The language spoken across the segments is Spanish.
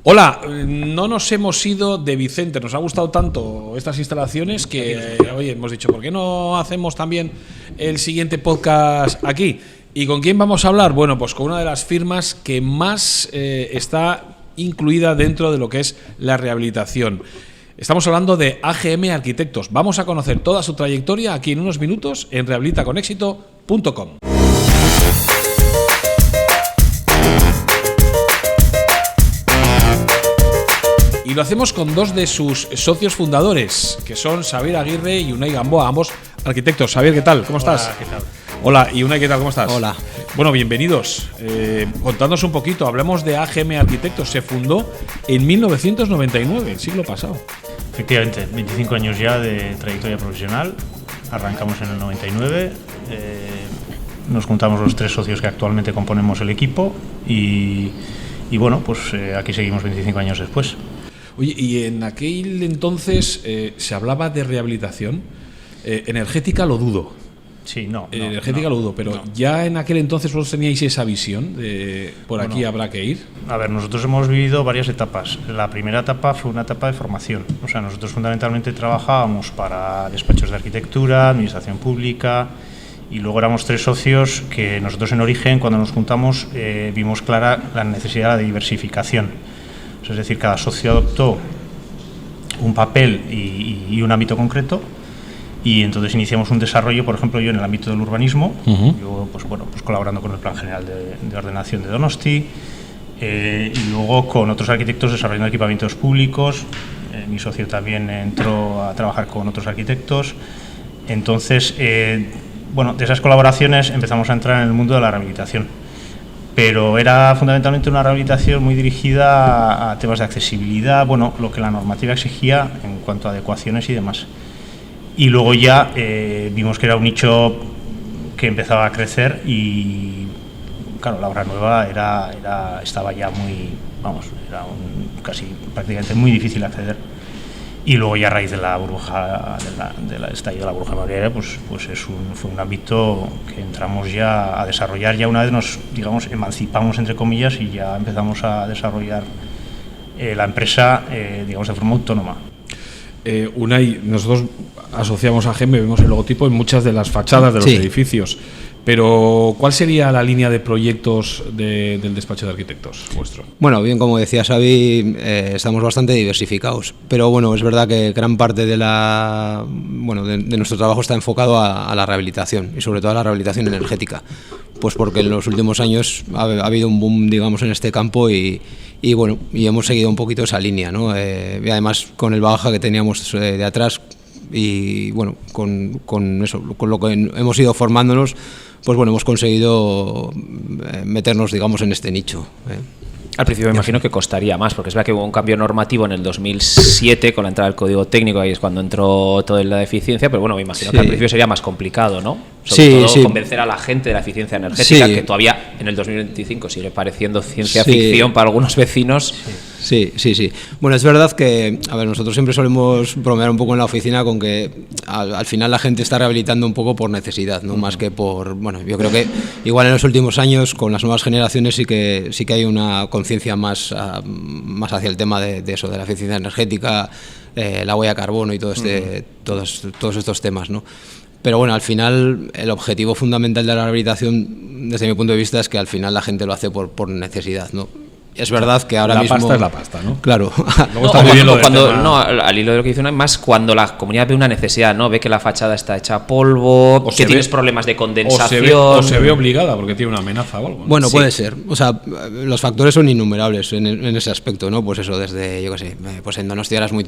Hola, no nos hemos ido de Vicente, nos ha gustado tanto estas instalaciones que oye, hemos dicho, ¿por qué no hacemos también el siguiente podcast aquí? ¿Y con quién vamos a hablar? Bueno, pues con una de las firmas que más está incluida dentro de lo que es la rehabilitación. Estamos hablando de AGM Arquitectos. Vamos a conocer toda su trayectoria aquí en unos minutos en rehabilitaconexito.com. Y lo hacemos con dos de sus socios fundadores, que son Xavier Aguirre y Unai Gamboa, ambos arquitectos. Xavier, ¿qué tal? ¿Cómo estás? Hola, ¿qué tal? Hola, y Unai, ¿qué tal? ¿Cómo estás? Hola. Bueno, bienvenidos. Contadnos un poquito, hablamos de AGM Arquitectos. Se fundó en 1999, el siglo pasado. Efectivamente, 25 años ya de trayectoria profesional. Arrancamos en el 99. Nos juntamos los tres socios que actualmente componemos el equipo y bueno, pues aquí seguimos 25 años después. Oye, y en aquel entonces se hablaba de rehabilitación energética, lo dudo. Sí, no. Energética lo dudo, pero ya en aquel entonces vosotros teníais esa visión de por aquí habrá que ir. A ver, nosotros hemos vivido varias etapas. La primera etapa fue una etapa de formación. O sea, nosotros fundamentalmente trabajábamos para despachos de arquitectura, administración pública, y luego éramos tres socios que nosotros en origen, cuando nos juntamos, vimos clara la necesidad de diversificación. Es decir, cada socio adoptó un papel y un ámbito concreto, y entonces iniciamos un desarrollo, por ejemplo, yo en el ámbito del urbanismo, yo pues colaborando con el Plan General de Ordenación de Donosti, y luego con otros arquitectos desarrollando equipamientos públicos. Mi socio también entró a trabajar con otros arquitectos. Entonces, de esas colaboraciones empezamos a entrar en el mundo de la rehabilitación. Pero era fundamentalmente una rehabilitación muy dirigida a temas de accesibilidad, lo que la normativa exigía en cuanto a adecuaciones y demás. Y luego ya vimos que era un nicho que empezaba a crecer y, claro, la obra nueva estaba ya era casi prácticamente muy difícil acceder. Y luego ya a raíz de la burbuja, del estallido de la burbuja inmobiliaria, fue un ámbito que entramos ya a desarrollar, ya una vez nos, emancipamos entre comillas y ya empezamos a desarrollar la empresa, de forma autónoma. Unai, nosotros asociamos a AGM, vemos el logotipo en muchas de las fachadas de los edificios, pero ¿cuál sería la línea de proyectos del despacho de arquitectos vuestro? Bueno, bien, como decía Xavi, estamos bastante diversificados, pero es verdad que gran parte de nuestro trabajo está enfocado a la rehabilitación y sobre todo a la rehabilitación energética, pues porque en los últimos años ha habido un boom, en este campo y hemos seguido un poquito esa línea, ¿no? Y además con el bagaje que teníamos de atrás y con lo que hemos ido formándonos, hemos conseguido meternos, en este nicho. Al principio me imagino que costaría más, porque es verdad que hubo un cambio normativo en el 2007 con la entrada del Código Técnico, ahí es cuando entró toda la eficiencia, pero me imagino que al principio sería más complicado, ¿no? Sobre todo convencer a la gente de la eficiencia energética, que todavía en el 2025 sigue pareciendo ciencia ficción para algunos vecinos. Sí. Bueno, es verdad que, nosotros siempre solemos bromear un poco en la oficina con que al final la gente está rehabilitando un poco por necesidad, ¿no? Más que por, yo creo que igual en los últimos años con las nuevas generaciones sí que hay una conciencia más hacia el tema de eso, de la eficiencia energética, la huella de carbono y todos estos temas, ¿no? Pero al final el objetivo fundamental de la rehabilitación, desde mi punto de vista, es que al final la gente lo hace por necesidad, ¿no? Es verdad que ahora mismo... La pasta es la pasta, ¿no? Claro. Luego está muy bien al hilo de lo que dice una, más cuando la comunidad ve una necesidad, ¿no? Ve que la fachada está hecha a polvo, que tienes problemas de condensación... O se ve obligada porque tiene una amenaza o algo, ¿no? Bueno, puede ser. O sea, los factores son innumerables en ese aspecto, ¿no? Pues eso, desde, pues en Donosti ahora es muy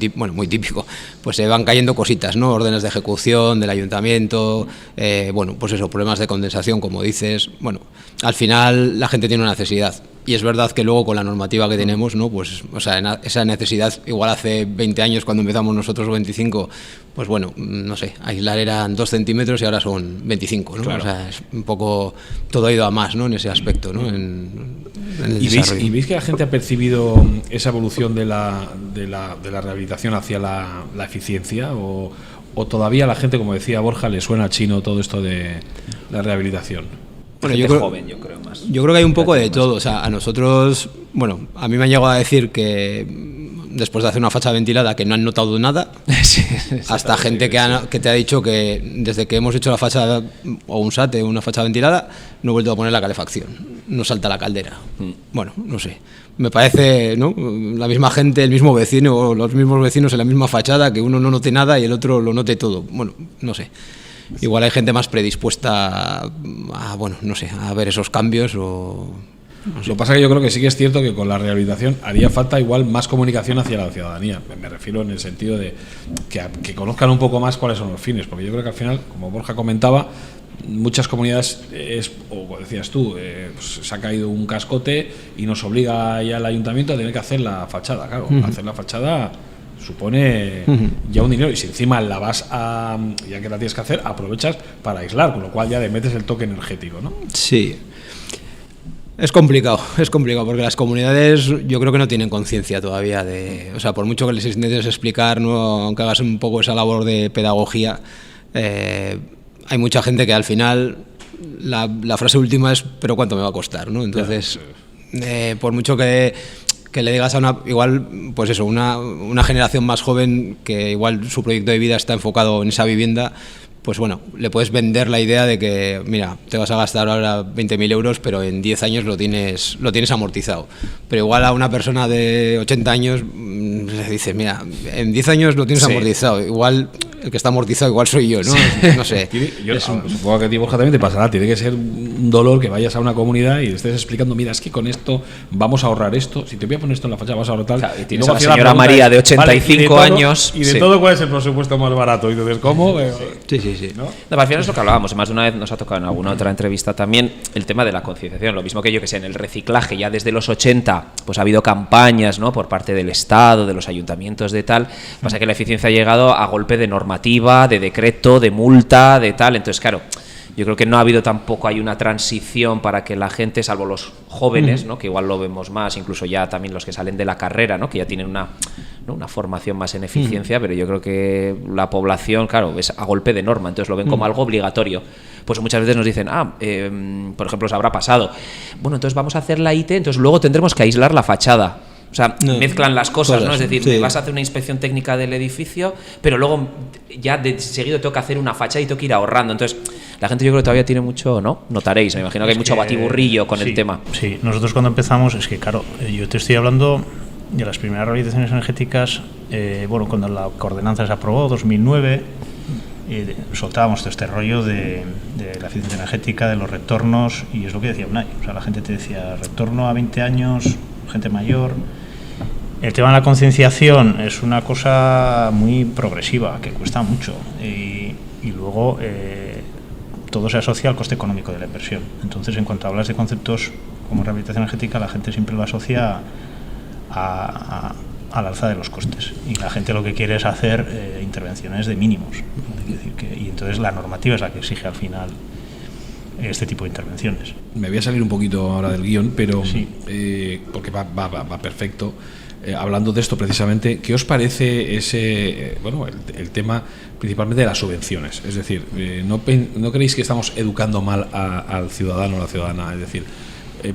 típico. Pues se van cayendo cositas, ¿no? Órdenes de ejecución del ayuntamiento, pues eso, problemas de condensación, como dices. Al final la gente tiene una necesidad. Y es verdad que luego con la normativa que tenemos, ¿no? Pues, esa necesidad, igual hace 20 años cuando empezamos nosotros 25, aislar eran 2 centímetros y ahora son 25, ¿no? Claro. O sea, es un poco, todo ha ido a más, ¿no? En ese aspecto, ¿no? En el desarrollo. ¿Y veis que la gente ha percibido esa evolución de la rehabilitación hacia la eficiencia? ¿O todavía a la gente, como decía Borja, le suena chino todo esto de la rehabilitación? Yo creo que hay un poco de todo. O sea, a nosotros bueno, a mí me han llegado a decir que después de hacer una fachada ventilada que no han notado nada, Sí, hasta gente que te ha dicho que desde que hemos hecho la fachada o un SAT, una fachada ventilada, no he vuelto a poner la calefacción, no salta la caldera. Bueno, no sé, me parece, ¿no? La misma gente, el mismo vecino o los mismos vecinos en la misma fachada, que uno no note nada y el otro lo note todo. Bueno, no sé. Igual hay gente más predispuesta a, bueno, no sé, a ver esos cambios o... Lo que pasa es que yo creo que sí que es cierto que con la rehabilitación haría falta igual más comunicación hacia la ciudadanía. Me refiero en el sentido de que conozcan un poco más cuáles son los fines, porque yo creo que al final, como Borja comentaba, muchas comunidades, o decías tú, pues se ha caído un cascote y nos obliga ya el ayuntamiento a tener que hacer la fachada. Claro, hacer la fachada supone ya un dinero, y si encima la vas a, ya que la tienes que hacer, aprovechas para aislar, con lo cual ya le metes el toque energético, ¿no? Sí. Es complicado porque las comunidades yo creo que no tienen conciencia todavía de, o sea, por mucho que les intentes explicar, ¿no? Aunque hagas un poco esa labor de pedagogía, hay mucha gente que al final la frase última es ¿pero cuánto me va a costar? ¿No? Entonces, por mucho que le digas a pues eso, una generación más joven que igual su proyecto de vida está enfocado en esa vivienda, pues bueno, le puedes vender la idea de que, mira, te vas a gastar ahora 20.000 euros, pero en 10 años lo tienes amortizado. Pero igual a una persona de 80 años le dices, mira, en 10 años lo tienes amortizado. Igual el que está amortizado igual soy yo, ¿no? No sé. Supongo que a ti, Borja, también te pasará. Tiene que ser un dolor que vayas a una comunidad y le estés explicando, mira, es que con esto vamos a ahorrar esto. Si te voy a poner esto en la fachada, vas a ahorrar tal. Claro, y tienes a la señora María de 85 años. Y de todo, ¿cuál es el presupuesto más barato? Y entonces, ¿cómo? Sí. ¿No? Al final es lo que hablábamos, más de una vez nos ha tocado en alguna otra entrevista también el tema de la concienciación, lo mismo que yo que sé, en el reciclaje ya desde los 80 pues ha habido campañas, ¿no? Por parte del Estado, de los ayuntamientos, de tal, pasa que la eficiencia ha llegado a golpe de normativa, de decreto, de multa, de tal, entonces claro, yo creo que no ha habido tampoco, hay una transición para que la gente, salvo los jóvenes, ¿no? Que igual lo vemos más, incluso ya también los que salen de la carrera, ¿no? Que ya tienen una formación más en eficiencia, pero yo creo que la población, claro, es a golpe de norma, entonces lo ven como algo obligatorio. Pues muchas veces nos dicen, por ejemplo, os habrá pasado, bueno, entonces vamos a hacer la IT, entonces luego tendremos que aislar la fachada. O sea, mezclan las cosas, ¿no? Es decir, me vas a hacer una inspección técnica del edificio, pero luego ya de seguido tengo que hacer una fachada y tengo que ir ahorrando. Entonces, la gente yo creo que todavía tiene mucho, ¿no? Notaréis, me imagino que hay mucho batiburrillo con el tema. Sí, nosotros cuando empezamos, es que claro, yo te estoy hablando de las primeras rehabilitaciones energéticas, cuando la ordenanza se aprobó, 2009, soltábamos todo este rollo de la eficiencia energética, de los retornos, y es lo que decía Unai, o sea, la gente te decía, retorno a 20 años, gente mayor. El tema de la concienciación es una cosa muy progresiva, que cuesta mucho, y luego todo se asocia al coste económico de la inversión. Entonces, en cuanto hablas de conceptos como rehabilitación energética, la gente siempre lo asocia al alza de los costes, y la gente lo que quiere es hacer intervenciones de mínimos, y entonces la normativa es la que exige al final este tipo de intervenciones. Me voy a salir un poquito ahora del guión, pero sí. Porque va perfecto. Hablando de esto precisamente, ¿qué os parece el tema principalmente de las subvenciones? Es decir, ¿no creéis que estamos educando mal al ciudadano o la ciudadana? Es decir,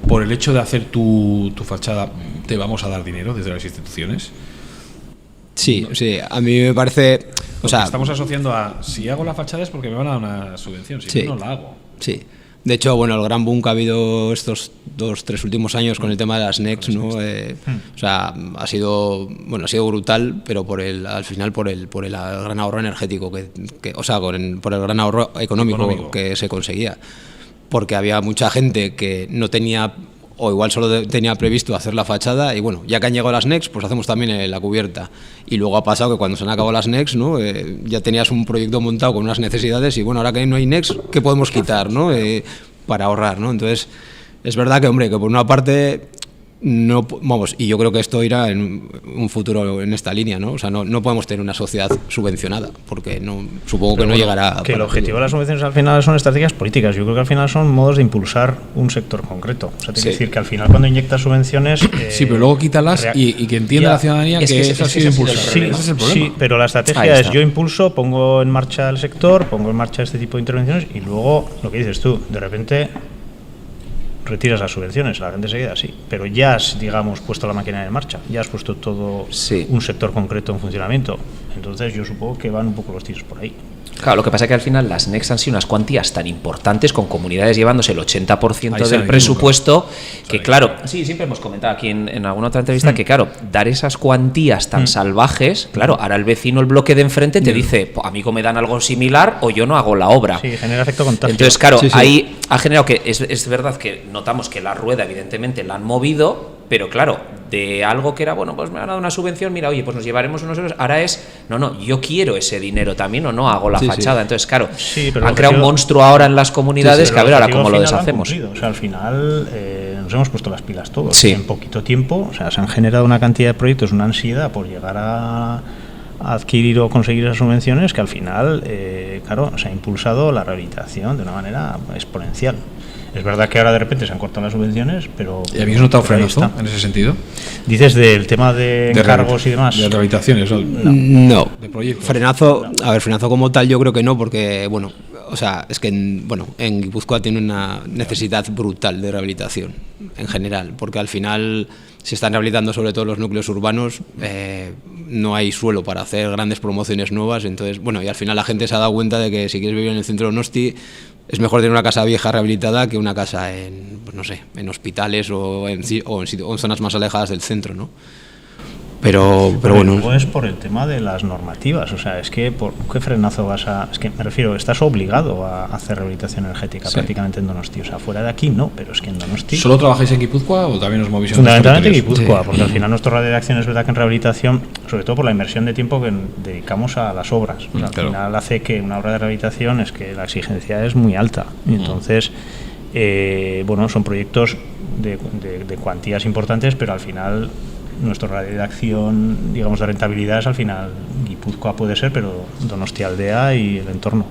por el hecho de hacer tu fachada, ¿te vamos a dar dinero desde las instituciones? Sí, a mí me parece... estamos asociando a, si hago la fachada es porque me van a dar una subvención, si no la hago. Sí. De hecho, el gran boom que ha habido estos 2-3 últimos años con el tema de las NECs, ¿no? Ha sido brutal, pero al final por el gran ahorro energético por el gran ahorro económico que se conseguía, porque había mucha gente que no tenía, o igual solo tenía previsto hacer la fachada, y bueno, ya que han llegado las NECs, pues hacemos también la cubierta. Y luego ha pasado que cuando se han acabado las NECs, ¿no? Ya tenías un proyecto montado con unas necesidades, y bueno, ahora que no hay NECs, ¿qué podemos quitar, ¿no? Para ahorrar, ¿no? Entonces, es verdad que, que por una parte no, y yo creo que esto irá en un futuro en esta línea, ¿no? O sea, no podemos tener una sociedad subvencionada, porque supongo que no llegará. Que el objetivo de las subvenciones al final son estrategias políticas. Yo creo que al final son modos de impulsar un sector concreto. O sea, tiene que decir que al final cuando inyectas subvenciones... sí, pero luego quítalas y que entienda la ciudadanía que eso ha sido impulsar. Ese es el problema. Sí, pero la estrategia es yo impulso, pongo en marcha el sector, pongo en marcha este tipo de intervenciones, y luego, lo que dices tú, de repente retiras las subvenciones, la gente se queda así. Pero ya has, digamos, puesto la máquina en marcha, ya has puesto todo un sector concreto en funcionamiento. Entonces yo supongo que van un poco los tiros por ahí. Claro, lo que pasa es que al final las Next han sido unas cuantías tan importantes, con comunidades llevándose el 80% del presupuesto, que claro, sí, siempre hemos comentado aquí en alguna otra entrevista que claro, dar esas cuantías tan salvajes, claro, ahora el vecino, el bloque de enfrente te dice, a mí me dan algo similar o yo no hago la obra. Sí, genera efecto contagio. Entonces, claro, ahí ha generado que es verdad que notamos que la rueda evidentemente la han movido, pero claro, de algo que era, bueno, pues me han dado una subvención, mira, oye, pues nos llevaremos unos euros, ahora es, no, yo quiero ese dinero también o no hago la fachada. Entonces, claro, han creado un monstruo ahora en las comunidades que a ver ahora cómo lo deshacemos. O sea, al final nos hemos puesto las pilas todos. En poquito tiempo, o sea, se han generado una cantidad de proyectos, una ansiedad por llegar a adquirir o conseguir esas subvenciones que al final, claro, se ha impulsado la rehabilitación de una manera exponencial. Es verdad que ahora de repente se han cortado las subvenciones, pero... ¿Y habéis notado frenazo en ese sentido? ¿Dices del tema de encargos y demás? De rehabilitaciones, no. De proyectos. Frenazo como tal yo creo que no, porque, bueno, o sea, es que en Guipúzcoa tiene una necesidad brutal de rehabilitación, en general, porque al final se están rehabilitando sobre todo los núcleos urbanos, no hay suelo para hacer grandes promociones nuevas, entonces, bueno, y al final la gente se ha dado cuenta de que si quieres vivir en el centro de Donosti, es mejor tener una casa vieja rehabilitada que una casa en, pues no sé, en hospitales o en zonas más alejadas del centro, ¿no? Pero bueno. Luego es por el tema de las normativas, o sea, es que ¿por qué frenazo vas a...? Es que me refiero, estás obligado a hacer rehabilitación energética prácticamente en Donosti, o sea, fuera de aquí no, pero es que en Donosti... ¿Solo trabajáis en Guipúzcoa o también os movís en fundamentalmente en Guipúzcoa, porque al final nuestro radio de acción es verdad que en rehabilitación, sobre todo por la inversión de tiempo que dedicamos a las obras, o sea, al final hace que una obra de rehabilitación es que la exigencia es muy alta, y entonces, bueno, son proyectos de cuantías importantes, pero al final... Nuestro radio de acción, digamos, de rentabilidad es al final Guipúzcoa puede ser, pero Donostialdea y el entorno.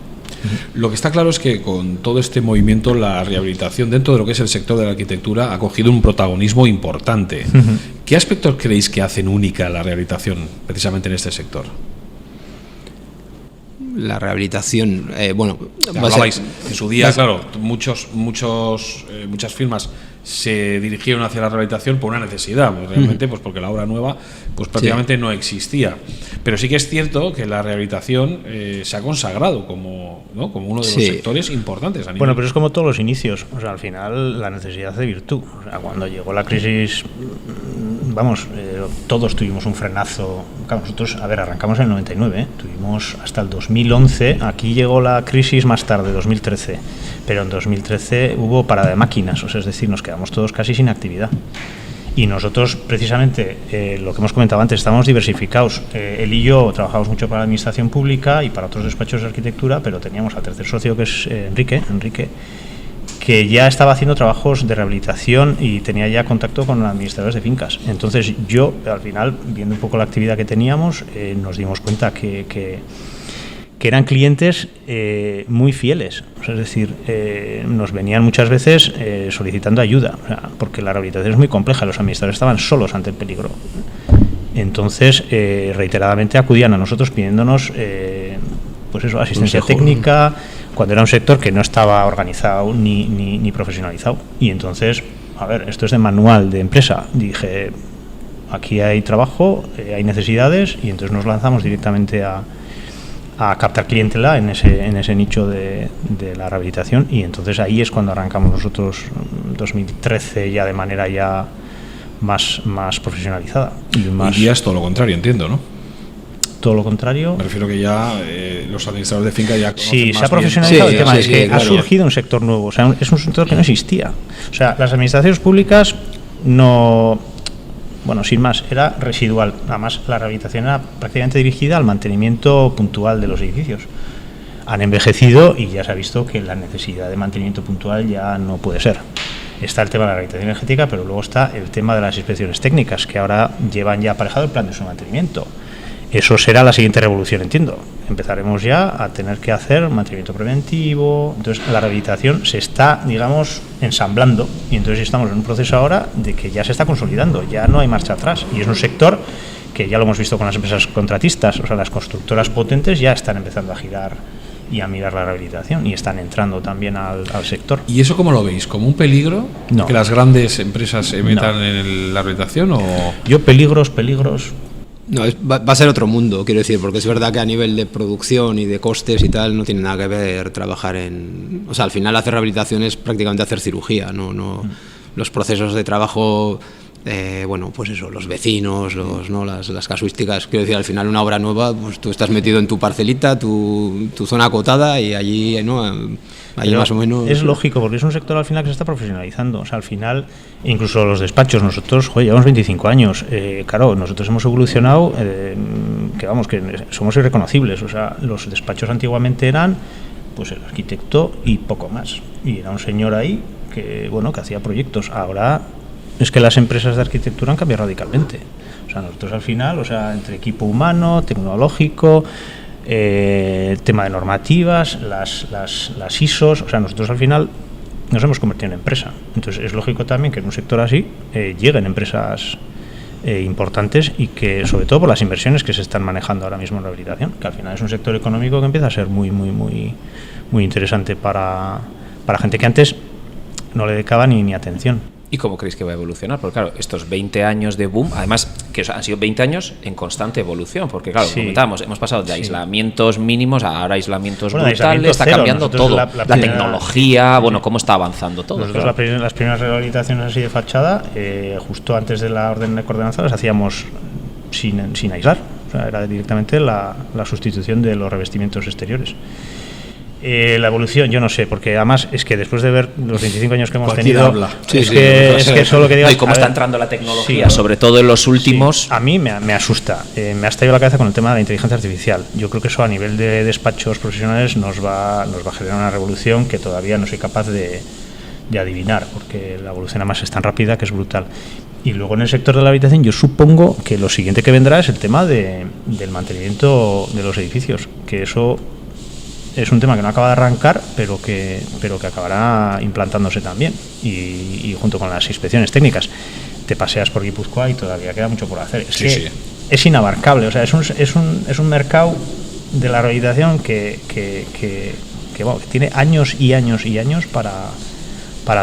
Lo que está claro es que con todo este movimiento la rehabilitación dentro de lo que es el sector de la arquitectura ha cogido un protagonismo importante. ¿Qué aspectos creéis que hacen única la rehabilitación precisamente en este sector? La rehabilitación, bueno, hablabais en su día, claro, muchas firmas se dirigieron hacia la rehabilitación por una necesidad, pues realmente, pues porque la obra nueva pues prácticamente no existía. Pero sí que es cierto que la rehabilitación se ha consagrado como uno de los sectores importantes. Bueno, pero es como todos los inicios, o sea, al final la necesidad de virtud. O sea, cuando llegó la crisis, vamos, todos tuvimos un frenazo. Claro, nosotros, arrancamos en el 99, tuvimos hasta el 2011, aquí llegó la crisis más tarde, 2013, pero en 2013 hubo parada de máquinas, o sea, es decir, nos quedamos todos casi sin actividad. Y nosotros, precisamente, lo que hemos comentado antes, estamos diversificados. Él y yo trabajamos mucho para la administración pública y para otros despachos de arquitectura, pero teníamos al tercer socio, que es Enrique, que ya estaba haciendo trabajos de rehabilitación y tenía ya contacto con administradores de fincas. Entonces yo, al final, viendo un poco la actividad que teníamos, nos dimos cuenta que eran clientes muy fieles. O sea, es decir, nos venían muchas veces solicitando ayuda, o sea, porque la rehabilitación es muy compleja, los administradores estaban solos ante el peligro. Entonces, reiteradamente acudían a nosotros pidiéndonos pues eso, asistencia técnica, cuando era un sector que no estaba organizado ni profesionalizado. Y entonces, esto es de manual de empresa. Dije, aquí hay trabajo, hay necesidades, y entonces nos lanzamos directamente a captar clientela en ese nicho de la rehabilitación, y entonces ahí es cuando arrancamos nosotros 2013 ya de manera ya más profesionalizada. Hoy día es todo lo contrario, entiendo, ¿no? Todo lo contrario. Me refiero que ya los administradores de finca ya conocen más se ha profesionalizado el tema, es que claro, ha surgido un sector nuevo, o sea, es un sector que no existía. O sea, las administraciones públicas no... Bueno, sin más, era residual. Además, la rehabilitación era prácticamente dirigida al mantenimiento puntual de los edificios. Han envejecido y ya se ha visto que la necesidad de mantenimiento puntual ya no puede ser. Está el tema de la rehabilitación energética, pero luego está el tema de las inspecciones técnicas, que ahora llevan ya aparejado el plan de su mantenimiento. Eso será la siguiente revolución, entiendo. Empezaremos ya a tener que hacer mantenimiento preventivo. Entonces, la rehabilitación se está, digamos, ensamblando, y entonces estamos en un proceso ahora de que ya se está consolidando, ya no hay marcha atrás, y es un sector que ya lo hemos visto con las empresas contratistas, o sea, las constructoras potentes ya están empezando a girar y a mirar la rehabilitación, y están entrando también al sector. ¿Y eso cómo lo veis? ¿Como un peligro? No. ¿Que las grandes empresas se metan en la rehabilitación? ¿O? Yo peligros... No, va a ser otro mundo, quiero decir, porque es verdad que a nivel de producción y de costes y tal no tiene nada que ver trabajar en... O sea, al final hacer rehabilitación es prácticamente hacer cirugía, no los procesos de trabajo... bueno, pues eso, los vecinos, las casuísticas, quiero decir, al final una obra nueva, pues tú estás metido en tu parcelita, tu zona acotada y allí, ¿no? Allí más o menos... Es lógico, porque es un sector al final que se está profesionalizando, o sea, al final, incluso los despachos, nosotros, llevamos 25 años, claro, nosotros hemos evolucionado, que vamos, que somos irreconocibles, o sea, los despachos antiguamente eran, pues el arquitecto y poco más, y era un señor ahí que, bueno, que hacía proyectos, ahora... Es que las empresas de arquitectura han cambiado radicalmente. O sea, nosotros al final, o sea, entre equipo humano, tecnológico, tema de normativas, las ISOs, o sea, nosotros al final nos hemos convertido en empresa. Entonces es lógico también que en un sector así lleguen empresas importantes y que, sobre todo por las inversiones que se están manejando ahora mismo en rehabilitación, que al final es un sector económico que empieza a ser muy interesante para gente que antes no le dedicaba ni atención. ¿Y cómo creéis que va a evolucionar? Porque claro, estos 20 años de boom, además que han sido 20 años en constante evolución, porque claro, como comentábamos, hemos pasado de aislamientos mínimos a ahora aislamientos brutales, está cambiando todo, la tecnología, cómo está avanzando todo. Nosotros las primeras rehabilitaciones así de fachada, justo antes de la orden de coordenanza, las hacíamos sin aislar, o sea, era directamente la sustitución de los revestimientos exteriores. La evolución, yo no sé, porque además es que después de ver los 25 años que hemos tenido, es que eso lo que digas... Y cómo está entrando la tecnología, sobre todo en los últimos... A mí me asusta, me ha estallado la cabeza con el tema de la inteligencia artificial. Yo creo que eso a nivel de despachos profesionales nos va a generar una revolución que todavía no soy capaz de adivinar, porque la evolución además es tan rápida que es brutal. Y luego en el sector de la habitación yo supongo que lo siguiente que vendrá es el tema del mantenimiento de los edificios, que eso... Es un tema que no acaba de arrancar, pero que acabará implantándose también. Y junto con las inspecciones técnicas, te paseas por Guipúzcoa y todavía queda mucho por hacer. Es inabarcable, o sea, es un mercado de la rehabilitación que tiene años y años y años para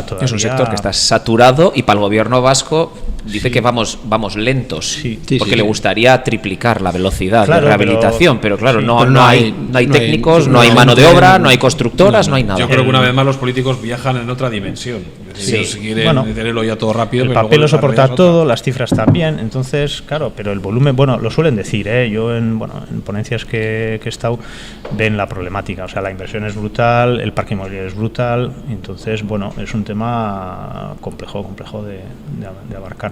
todavía... Es un sector que está saturado y para el gobierno vasco dice que vamos lentos, porque le gustaría triplicar la velocidad de rehabilitación, pero claro, no hay técnicos, no hay mano de obra, no hay constructoras, no hay nada. Yo creo que una vez más los políticos viajan en otra dimensión. Ellos quieren tenerlo ya todo rápido. El papel lo soporta todo, las cifras también, entonces, claro, pero el volumen, lo suelen decir, yo en ponencias que he estado, ven la problemática, o sea, la inversión es brutal, el parque inmobiliario es brutal, entonces, es un tema complejo de abarcar.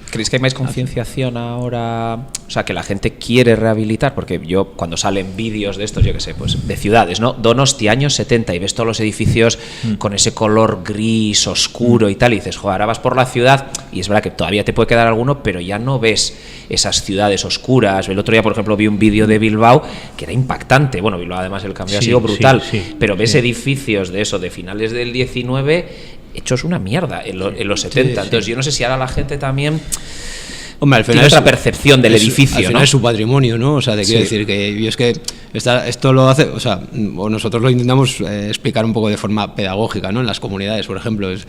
¿Creéis que hay más concienciación ahora? O sea, que la gente quiere rehabilitar, porque yo cuando salen vídeos de estos, yo qué sé, pues de ciudades, ¿no? Donosti, años 70, y ves todos los edificios con ese color gris, oscuro y tal, y dices, joder, ahora vas por la ciudad, y es verdad que todavía te puede quedar alguno, pero ya no ves esas ciudades oscuras. El otro día, por ejemplo, vi un vídeo de Bilbao que era impactante. Bueno, Bilbao además el cambio ha sido brutal, pero ves edificios de eso, de finales del 19... hechos una mierda en los 70. Entonces yo no sé si ahora la gente también... Hombre, al final tiene otra percepción del edificio, al final, ¿no? Es su patrimonio, ¿no? O sea, te quiero decir que yo es que esto lo hace, o sea, o nosotros lo intentamos explicar un poco de forma pedagógica, ¿no? En las comunidades, por ejemplo, es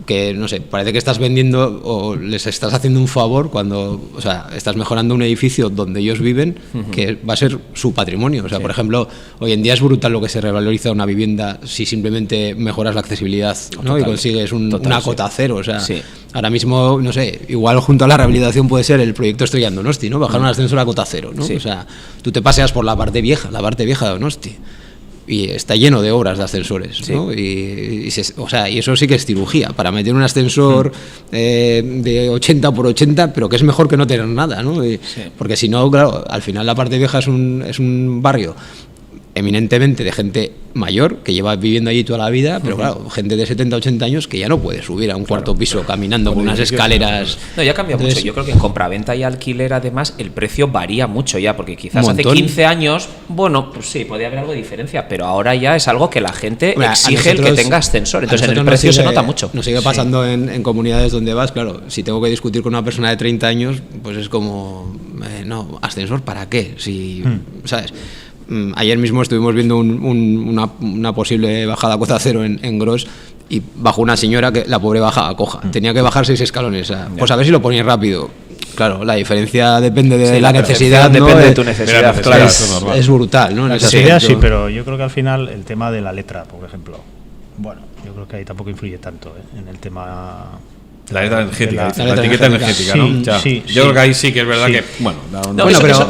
que, no sé, parece que estás vendiendo o les estás haciendo un favor cuando, o sea, estás mejorando un edificio donde ellos viven, que va a ser su patrimonio. O sea, por ejemplo, hoy en día es brutal lo que se revaloriza una vivienda si simplemente mejoras la accesibilidad, ¿no? Y consigues una cota cero. O sea, ahora mismo, no sé, igual junto a la rehabilitación puede ser el proyecto Estrella Donosti, ¿no? Bajar un ascensor a cota cero, ¿no? O sea, tú te paseas por la parte vieja de Donosti, y está lleno de obras de ascensores, ¿no? Y eso sí que es cirugía, para meter un ascensor de 80 por 80, pero que es mejor que no tener nada, ¿no? Porque si no, claro, al final la parte vieja es un barrio eminentemente de gente mayor que lleva viviendo allí toda la vida, pero claro, gente de 70, 80 años que ya no puede subir a un cuarto piso caminando con unas escaleras. No, ya cambia mucho. Yo creo que en compraventa y alquiler además el precio varía mucho ya, porque quizás hace 15 años, pues sí, podía haber algo de diferencia, pero ahora ya es algo que la gente exige el que tenga ascensor, entonces en el precio se nota mucho. Nos sigue pasando en comunidades donde vas, claro, si tengo que discutir con una persona de 30 años, pues es como, no, ascensor ¿para qué? Si, ¿sabes? ayer mismo estuvimos viendo una posible bajada a cota cero en Gros, y bajó una señora que la pobre bajaba coja, tenía que bajar 6 escalones, pues a ver si lo ponéis rápido. Claro, la diferencia depende de la necesidad, ¿no? Depende de tu necesidad, claro, es brutal, ¿no? La necesidad sí, pero yo creo que al final el tema de la letra, por ejemplo, bueno, yo creo que ahí tampoco influye tanto en el tema. La letra energética, la etiqueta energética, ¿no? Sí, yo creo que ahí sí que es verdad que, bueno,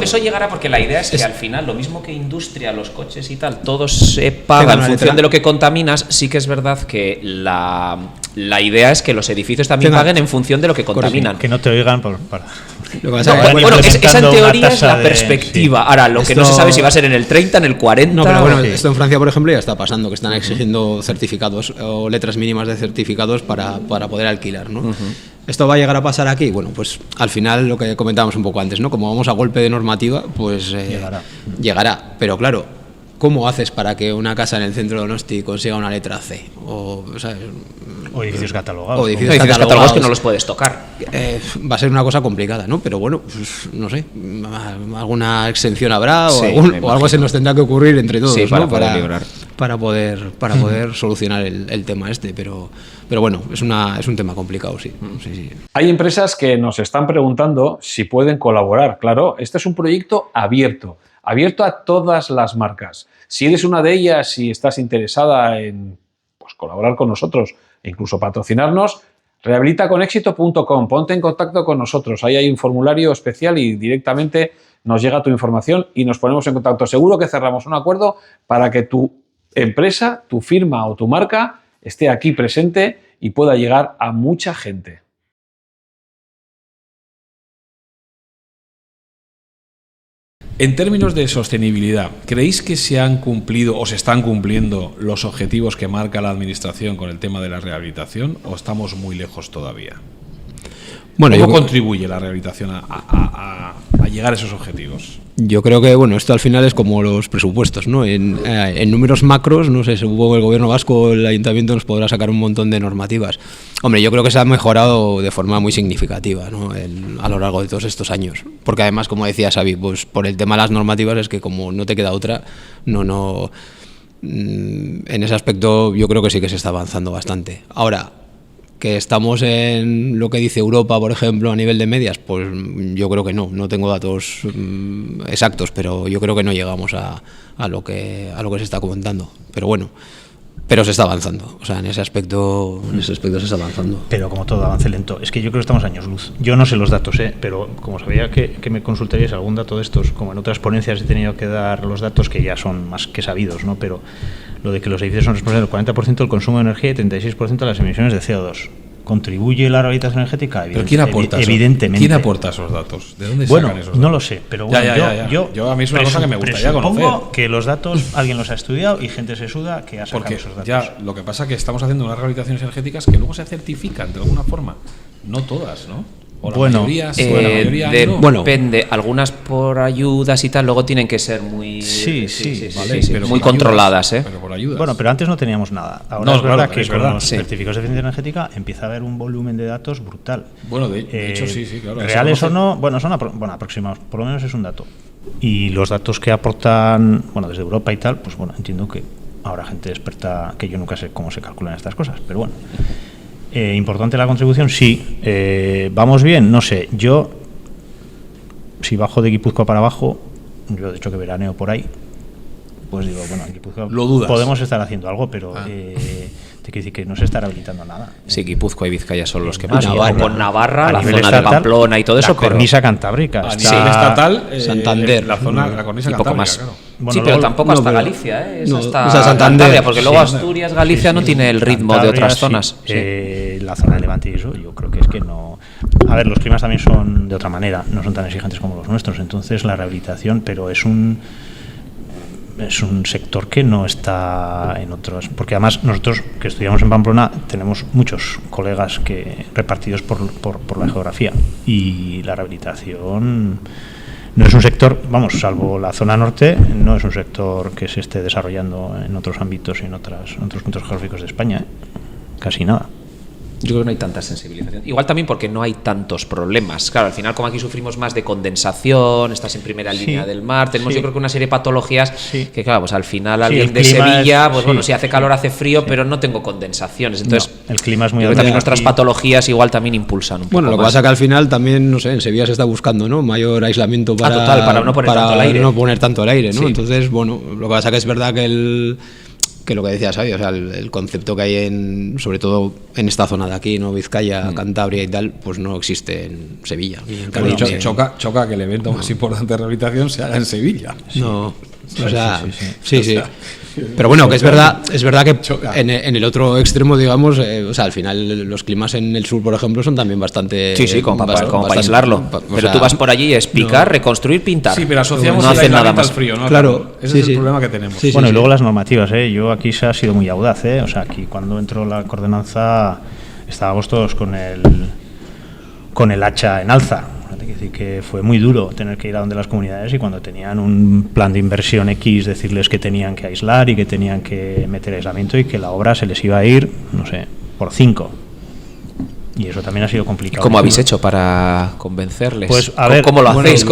eso llegará porque la idea es que al final, lo mismo que industria, los coches y tal, todo se paga en función de lo que contaminas. Sí que es verdad que la idea es que los edificios también paguen en función de lo que contaminan. Que no te oigan para... Esa en teoría es la perspectiva. Ahora, lo que no se sabe si va a ser en el 30, en el 40. No, pero bueno, esto en Francia, por ejemplo, ya está pasando, que están exigiendo certificados o letras mínimas de certificados para poder alquilar, ¿no? ¿Esto va a llegar a pasar aquí? Bueno, pues al final lo que comentábamos un poco antes, ¿no? Como vamos a golpe de normativa, pues llegará. Pero claro, ¿cómo haces para que una casa en el centro de Donosti consiga una letra C? O edificios catalogados. O edificios catalogados que no los puedes tocar. Va a ser una cosa complicada, ¿no? Pero bueno, pues, no sé, alguna exención habrá o algo se nos tendrá que ocurrir entre todos, para ¿no? Para poder solucionar el tema este, pero bueno, es un tema complicado, sí. Hay empresas que nos están preguntando si pueden colaborar. Claro, este es un proyecto abierto a todas las marcas. Si eres una de ellas y estás interesada en colaborar con nosotros e incluso patrocinarnos, rehabilitaconexito.com, ponte en contacto con nosotros. Ahí hay un formulario especial y directamente nos llega tu información y nos ponemos en contacto. Seguro que cerramos un acuerdo para que tu empresa, tu firma o tu marca esté aquí presente y pueda llegar a mucha gente. En términos de sostenibilidad, ¿creéis que se han cumplido o se están cumpliendo los objetivos que marca la Administración con el tema de la rehabilitación o estamos muy lejos todavía? Bueno, ¿Cómo contribuye la rehabilitación a llegar a esos objetivos? Yo creo que esto al final es como los presupuestos, ¿no? En números macros, no sé, supongo que el gobierno vasco o el ayuntamiento nos podrá sacar un montón de normativas. Hombre, yo creo que se ha mejorado de forma muy significativa, ¿no? A lo largo de todos estos años. Porque además, como decía Xavi, pues por el tema de las normativas es que como no te queda otra, en ese aspecto yo creo que sí que se está avanzando bastante. Ahora, que estamos en lo que dice Europa, por ejemplo, a nivel de medias, pues yo creo que no tengo datos exactos, pero yo creo que no llegamos a lo que se está comentando. Pero bueno, se está avanzando, o sea, en ese aspecto se está avanzando. Pero como todo, avance lento. Es que yo creo que estamos años luz. Yo no sé los datos, pero como sabía que me consultaríais algún dato de estos, como en otras ponencias he tenido que dar los datos que ya son más que sabidos, ¿no? Pero lo de que los edificios son responsables del 40% del consumo de energía y 36% de las emisiones de CO2. ¿Contribuye la rehabilitación energética? ¿Pero quién aporta evidentemente. ¿Quién aporta esos datos? ¿De dónde sacan esos datos? No lo sé, pero bueno, yo a mí es una cosa que me gustaría conocer. Supongo que los datos alguien los ha estudiado y gente se suda que ha sacado esos datos. Ya, lo que pasa es que estamos haciendo unas rehabilitaciones energéticas que luego se certifican de alguna forma. No todas, ¿no? O la mayoría, depende. Algunas por ayudas y tal, luego tienen que ser muy muy controladas, Pero por ayudas. Bueno, pero antes no teníamos nada. Ahora es verdad que con los certificados de eficiencia energética empieza a haber un volumen de datos brutal. Bueno, de hecho sí, claro. Reales o no, son aproximados, por lo menos es un dato. Y los datos que aportan, desde Europa y tal, pues entiendo que habrá gente experta, que yo nunca sé cómo se calculan estas cosas, pero bueno. ¿Importante la contribución? Sí. ¿Vamos bien? No sé. Yo, si bajo de Guipúzcoa para abajo, yo de hecho que veraneo por ahí, pues digo, en Guipúzcoa ¿Lo dudas? Podemos estar haciendo algo, pero te quiero decir que no se está rehabilitando nada. Sí, Guipúzcoa y Vizcaya son los que más. Con Navarra, la zona de Pamplona y todo eso. La cornisa cantábrica. A nivel estatal, Santander. La cornisa cantábrica, poco más. claro. Sí, pero tampoco hasta Galicia, es hasta Santander, porque luego Asturias, Galicia no tiene el ritmo de otras zonas. La zona de Levante y eso, yo creo que es que no. A ver, los climas también son de otra manera, no son tan exigentes como los nuestros, entonces la rehabilitación, pero es un sector que no está en otros, porque además nosotros que estudiamos en Pamplona tenemos muchos colegas que repartidos por la geografía, y la rehabilitación no es un sector, salvo la zona norte, no es un sector que se esté desarrollando en otros ámbitos y en otros puntos geográficos de España, casi nada. Yo creo que no hay tanta sensibilización. Igual también porque no hay tantos problemas. Claro, al final como aquí sufrimos más de condensación, estás en primera línea del mar, tenemos yo creo que una serie de patologías que claro, pues al final alguien de Sevilla, pues bueno, si hace calor, hace frío, pero no tengo condensaciones. Entonces, el clima es muy yo creo que también nuestras patologías igual también impulsan un poco lo que más. pasa que al final también, no sé, en Sevilla se está buscando, ¿no? Mayor aislamiento para no poner tanto el aire. No poner tanto el aire, ¿no? Sí. Entonces, bueno, lo que pasa que es verdad que lo que decía Xavi, o sea, el concepto que hay sobre todo en esta zona de aquí, ¿no? Vizcaya, Cantabria y tal, pues no existe en Sevilla. Choca que el evento más importante de rehabilitación se haga en Sevilla. No, o sea, sí. Pero bueno, que es verdad que en el otro extremo, digamos, o sea, al final los climas en el sur, por ejemplo, son también bastante... Sí, como para aislarlo. Pero tú vas por allí y es picar, reconstruir, pintar. Sí, pero asociamos no hacen nada más más al frío, ¿no? Claro, ese es el problema que tenemos. Y luego las normativas, yo aquí se ha sido muy audaz, o sea, aquí cuando entró la ordenanza estábamos todos con el hacha en alza. Es decir, que fue muy duro tener que ir a donde las comunidades y cuando tenían un plan de inversión X decirles que tenían que aislar y que tenían que meter aislamiento y que la obra se les iba a ir, no sé, por 5. Y eso también ha sido complicado. ¿Cómo habéis hecho para convencerles? Pues a ver, ¿Cómo lo hacéis?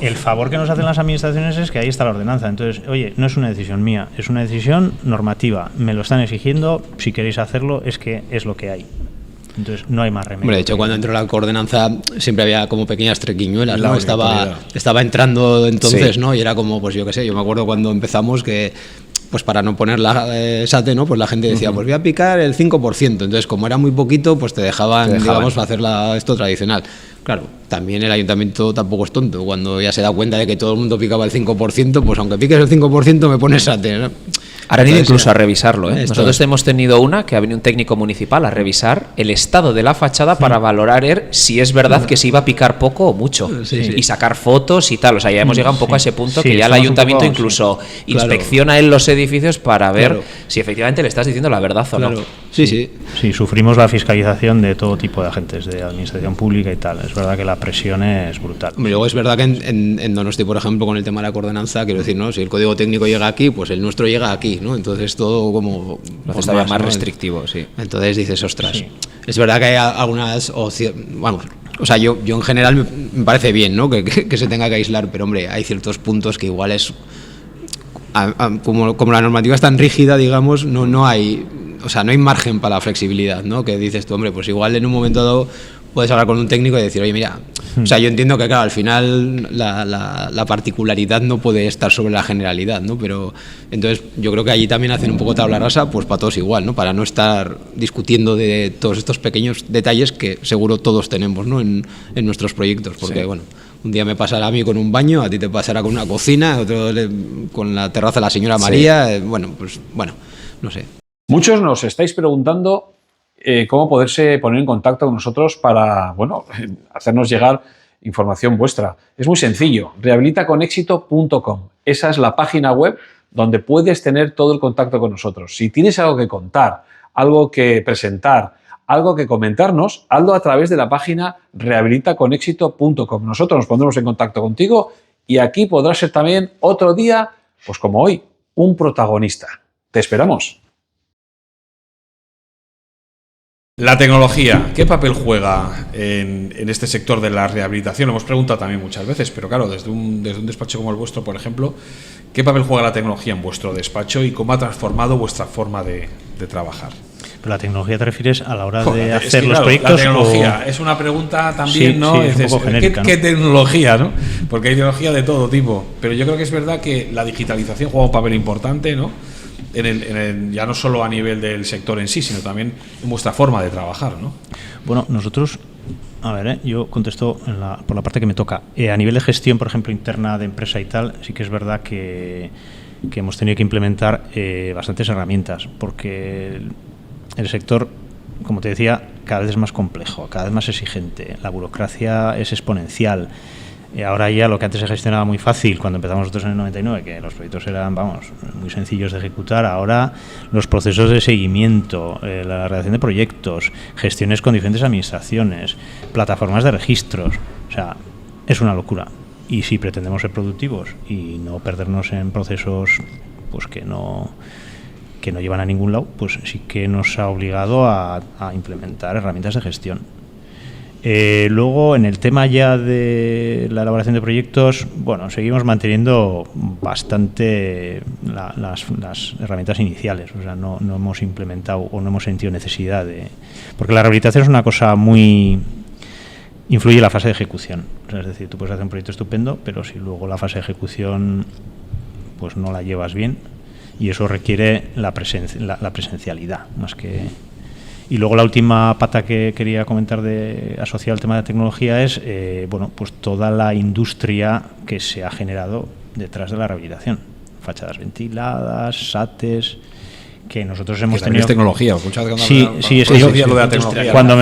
El favor que nos hacen las administraciones es que ahí está la ordenanza. Entonces, oye, no es una decisión mía, es una decisión normativa. Me lo están exigiendo, si queréis hacerlo, es que es lo que hay. Entonces no hay más remedio. Hombre, de hecho, cuando entró la ordenanza siempre había como pequeñas trequiñuelas, ¿no? Estaba entrando entonces, ¿no? Y era como, pues yo qué sé, yo me acuerdo cuando empezamos que pues para no poner la SATE, ¿no? Pues la gente decía, pues voy a picar el 5%. Entonces, como era muy poquito, pues te dejaban. Digamos, hacer esto tradicional. Claro, también el ayuntamiento tampoco es tonto. Cuando ya se da cuenta de que todo el mundo picaba el 5%, pues aunque piques el 5% me pones SATE, ¿no? Ahora han ido incluso a revisarlo, ¿eh? Nosotros hemos tenido que ha venido un técnico municipal a revisar el estado de la fachada para valorar si es verdad que se iba a picar poco o mucho y sacar fotos y tal. O sea, ya hemos llegado un poco a ese punto que ya el ayuntamiento incluso inspecciona en los edificios para ver si efectivamente le estás diciendo la verdad o no. Sí, sufrimos la fiscalización de todo tipo de agentes, de administración pública y tal. Es verdad que la presión es brutal. Luego es verdad que en Donosti, por ejemplo, con el tema de la ordenanza, quiero decir, ¿no? Si el código técnico llega aquí, pues el nuestro llega aquí, ¿no? Entonces todo como... Está más restrictivo, sí. Entonces dices, ostras, es verdad que hay algunas opciones, vamos, o sea, yo en general me parece bien, ¿no? Que se tenga que aislar, pero hombre, hay ciertos puntos que igual es... Como la normativa es tan rígida, digamos, no hay... O sea, no hay margen para la flexibilidad, ¿no? Que dices tú, hombre, pues igual en un momento dado puedes hablar con un técnico y decir, oye, mira, o sea, yo entiendo que, claro, al final la particularidad no puede estar sobre la generalidad, ¿no? Pero entonces yo creo que allí también hacen un poco tabla rasa, pues para todos igual, ¿no? Para no estar discutiendo de todos estos pequeños detalles que seguro todos tenemos, ¿no? En nuestros proyectos, porque, bueno, un día me pasará a mí con un baño, a ti te pasará con una cocina, otro con la terraza de la señora María, bueno, no sé. Muchos nos estáis preguntando cómo poderse poner en contacto con nosotros para, bueno, hacernos llegar información vuestra. Es muy sencillo, rehabilitaconexito.com. Esa es la página web donde puedes tener todo el contacto con nosotros. Si tienes algo que contar, algo que presentar, algo que comentarnos, hazlo a través de la página rehabilitaconexito.com. Nosotros nos pondremos en contacto contigo y aquí podrás ser también otro día, pues como hoy, un protagonista. Te esperamos. La tecnología, ¿qué papel juega en este sector de la rehabilitación? Lo hemos preguntado también muchas veces, pero claro, desde un despacho como el vuestro, por ejemplo, ¿qué papel juega la tecnología en vuestro despacho y cómo ha transformado vuestra forma de trabajar? ¿Pero la tecnología te refieres a la hora de hacer los proyectos? La tecnología es una pregunta también, ¿no? Sí, es un poco genérica, ¿Qué tecnología, no? Porque hay tecnología de todo tipo, pero yo creo que es verdad que la digitalización juega un papel importante, ¿no? Ya no solo a nivel del sector en sí, sino también en vuestra forma de trabajar, ¿no? Bueno, nosotros, a ver, yo contesto por la parte que me toca. A nivel de gestión, por ejemplo, interna de empresa y tal, sí que es verdad que hemos tenido que implementar bastantes herramientas, porque el sector, como te decía, cada vez es más complejo, cada vez más exigente, la burocracia es exponencial. Ahora ya lo que antes se gestionaba muy fácil cuando empezamos nosotros en el 99, que los proyectos eran, muy sencillos de ejecutar, ahora los procesos de seguimiento, la redacción de proyectos, gestiones con diferentes administraciones, plataformas de registros, o sea, es una locura. Y si pretendemos ser productivos y no perdernos en procesos pues que no que no llevan a ningún lado, pues sí que nos ha obligado a implementar herramientas de gestión. Luego, en el tema ya de la elaboración de proyectos, bueno, seguimos manteniendo bastante las herramientas iniciales, o sea, no hemos implementado o no hemos sentido necesidad de... Porque la rehabilitación es una cosa muy... influye en la fase de ejecución, o sea, es decir, tú puedes hacer un proyecto estupendo, pero si luego la fase de ejecución pues no la llevas bien, y eso requiere la presencialidad más que... Y luego la última pata que quería comentar asociada al tema de tecnología es bueno, pues toda la industria que se ha generado detrás de la rehabilitación. Fachadas ventiladas, SATES, que nosotros hemos tenido... Es tecnología. Sí, es que yo lo de la tecnología. Cuando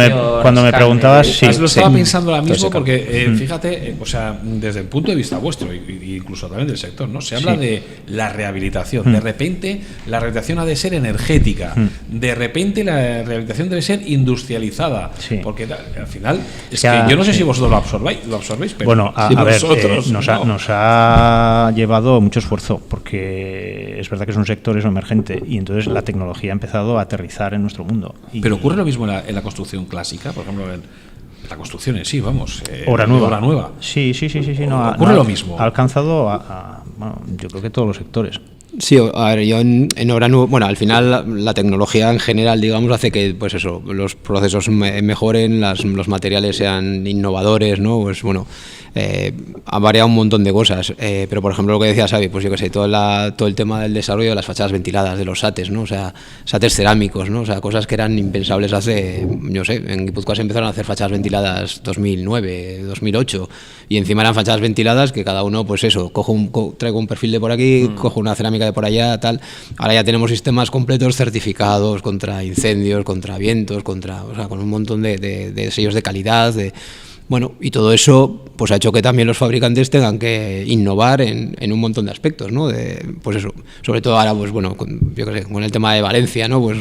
me preguntabas... Sí, lo estaba pensando ahora mismo porque, fíjate, o sea, desde el punto de vista vuestro, e incluso también del sector, ¿no? Se habla de la rehabilitación. De repente, la rehabilitación ha de ser energética. De repente, la rehabilitación debe ser industrializada. Porque al final, es que yo no sé si vosotros lo absorbéis, pero bueno, a ver, nos ha llevado mucho esfuerzo, porque es verdad que es un sector emergente, y entonces la tecnología ha empezado a aterrizar en nuestro mundo. Pero ocurre lo mismo en la construcción clásica, por ejemplo, en la construcción en sí, vamos. Obra nueva. Sí. Ocurre lo mismo. Ha alcanzado bueno, yo creo que todos los sectores. Sí, a ver, yo en obra nueva, bueno, al final la tecnología en general, digamos, hace que, pues eso, los procesos mejoren, los materiales sean innovadores, ¿no? Pues bueno, ha variado un montón de cosas, pero por ejemplo lo que decía Xavi, pues yo qué sé, todo el tema del desarrollo de las fachadas ventiladas, de los SATES, ¿no? O sea, SATES cerámicos, ¿no? O sea, cosas que eran impensables hace, yo sé, en Guipúzcoa se empezaron a hacer fachadas ventiladas 2009, 2008, y encima eran fachadas ventiladas que cada uno, pues eso, traigo un perfil de por aquí, cojo una cerámica de por allá, tal. Ahora ya tenemos sistemas completos certificados contra incendios, contra vientos, o sea, con un montón de sellos de calidad, bueno, y todo eso pues ha hecho que también los fabricantes tengan que innovar en un montón de aspectos, ¿no? Pues eso, sobre todo ahora, pues bueno, con el tema de Valencia, ¿no? Pues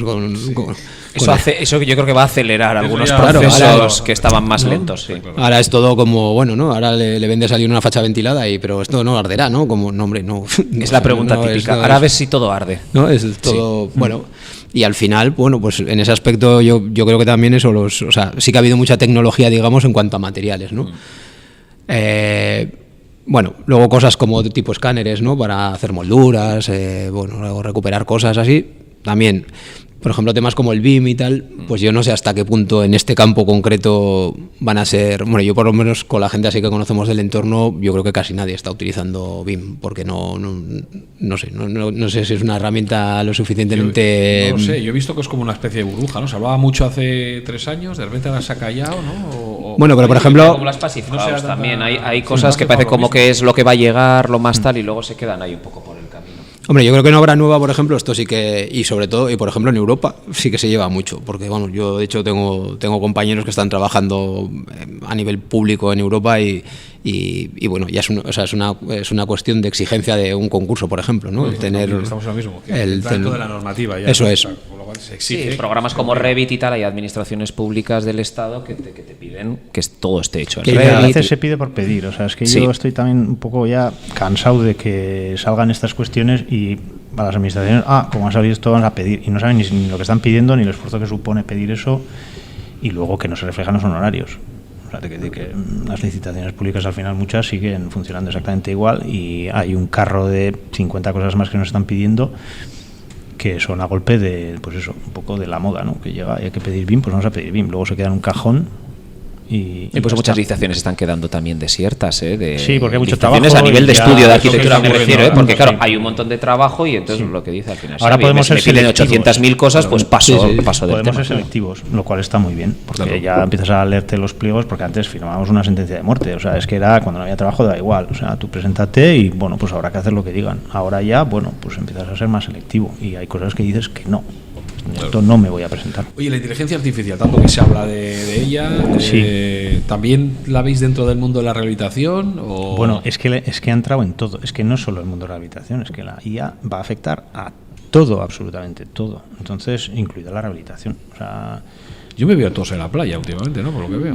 eso yo creo que va a acelerar algunos procesos que estaban más lentos. Sí. Ahora es todo como, bueno, ¿no? Ahora le vendes a alguien una facha ventilada, pero esto no arderá, ¿no? Como, no, hombre, no. Es la pregunta típica. Ahora ves si todo arde. No, es todo, bueno... Y al final, bueno, pues en ese aspecto yo creo que también eso, o sea, sí que ha habido mucha tecnología, digamos, en cuanto a materiales, ¿no? Bueno, luego cosas como tipo escáneres, ¿no? Para hacer molduras, bueno, luego recuperar cosas así, también. Por ejemplo, temas como el BIM y tal, pues yo no sé hasta qué punto en este campo concreto van a ser... Bueno, yo por lo menos con la gente así que conocemos del entorno, yo creo que casi nadie está utilizando BIM, porque no sé si es una herramienta lo suficientemente... No lo sé, yo he visto que es como una especie de burbuja, ¿no? Se hablaba mucho hace 3 años, de repente ahora se ha callado, ¿no? Bueno, pero por ejemplo... Como las Passive House también, hay cosas que parece como que es lo que va a llegar, lo más tal, y luego se quedan ahí un poco por el camino. Hombre, yo creo que en obra nueva, por ejemplo, esto sí que, y sobre todo, y por ejemplo en Europa, sí que se lleva mucho, porque bueno, yo de hecho tengo compañeros que están trabajando a nivel público en Europa y bueno, ya es una cuestión de exigencia de un concurso, por ejemplo, ¿no? Pues estamos en lo mismo, que dentro de la normativa ya. Eso es. Con lo cual se exige. Sí, programas como Revit y tal, hay administraciones públicas del Estado que te piden que todo esté hecho en Revit. A veces se pide por pedir, o sea, es que yo estoy también un poco ya cansado de que salgan estas cuestiones y a las administraciones, como han sabido esto, van a pedir, y no saben ni lo que están pidiendo, ni el esfuerzo que supone pedir eso, y luego que no se reflejan los honorarios. De que las licitaciones públicas al final muchas siguen funcionando exactamente igual y hay un carro de 50 cosas más que nos están pidiendo que son a golpe de, pues eso, un poco de la moda, ¿no? Que llega y hay que pedir BIM, pues vamos a pedir BIM, luego se queda en un cajón y pues muchas licitaciones están quedando también desiertas, sí, porque hay mucho trabajo a nivel de estudio de arquitectura, me refiero, porque claro, hay un montón de trabajo y entonces lo que dice al final, ahora podemos ser piden 800.000 cosas, pues paso del podemos tema. Ser selectivos, lo cual está muy bien, porque ya empiezas a leerte los pliegos, porque antes firmábamos una sentencia de muerte, o sea, es que era cuando no había trabajo da igual, o sea, tú preséntate y bueno, pues habrá que hacer lo que digan. Ahora ya, bueno, pues empiezas a ser más selectivo y hay cosas que dices que no. Esto no me voy a presentar. Oye, la inteligencia artificial, tanto que se habla de ella, ¿también la veis dentro del mundo de la rehabilitación? ¿O? Bueno, es que ha entrado en todo. Es que no solo el mundo de la rehabilitación, es que la IA va a afectar a todo, absolutamente todo. Entonces, incluida la rehabilitación. O sea, Yo me veo todos en la playa últimamente, ¿no? Por lo que veo.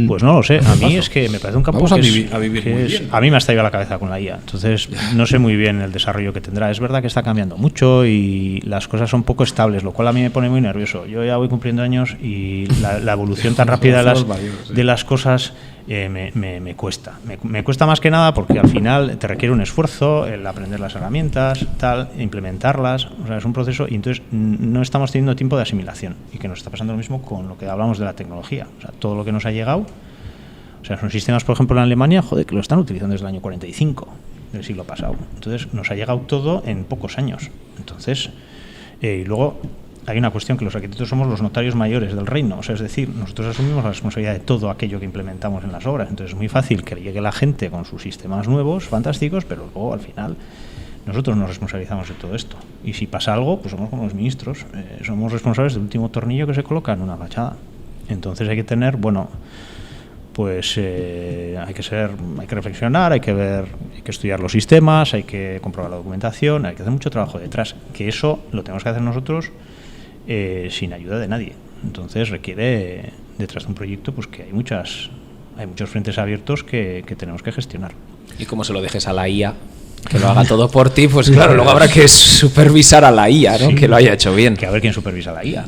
Pues no lo sé. A mí es que me parece un campo Vamos a que vivir muy bien. a mí me ha estallado la cabeza con la IA. Entonces, no sé muy bien el desarrollo que tendrá. Es verdad que está cambiando mucho y las cosas son poco estables, lo cual a mí me pone muy nervioso. Yo ya voy cumpliendo años y la evolución tan rápida de las cosas me cuesta. Me cuesta más que nada porque al final te requiere un esfuerzo el aprender las herramientas, tal, implementarlas. O sea, es un proceso y entonces no estamos teniendo tiempo de asimilación. Y que nos está pasando lo mismo con lo que hablamos de la tecnología. O sea, todo lo que nos ha llegado. O sea, son sistemas, por ejemplo, en Alemania, joder, que lo están utilizando desde el año 45 del siglo pasado. Entonces, nos ha llegado todo en pocos años. Entonces, y luego hay una cuestión que los arquitectos somos los notarios mayores del reino. O sea, es decir, nosotros asumimos la responsabilidad de todo aquello que implementamos en las obras. Entonces, es muy fácil que llegue la gente con sus sistemas nuevos, fantásticos, pero luego, al final, nosotros nos responsabilizamos de todo esto. Y si pasa algo, pues somos como los ministros. Somos responsables del último tornillo que se coloca en una fachada. Entonces, hay que tener, bueno, pues hay que reflexionar, hay que estudiar los sistemas, hay que comprobar la documentación, hay que hacer mucho trabajo detrás, que eso lo tenemos que hacer nosotros sin ayuda de nadie. Entonces requiere, detrás de un proyecto, pues que hay muchos frentes abiertos que tenemos que gestionar. Y como se lo dejes a la IA, que lo haga todo por ti, pues claro, luego habrá que supervisar a la IA, ¿no? Sí, que lo haya hecho bien. Que a ver quién supervisa a la IA.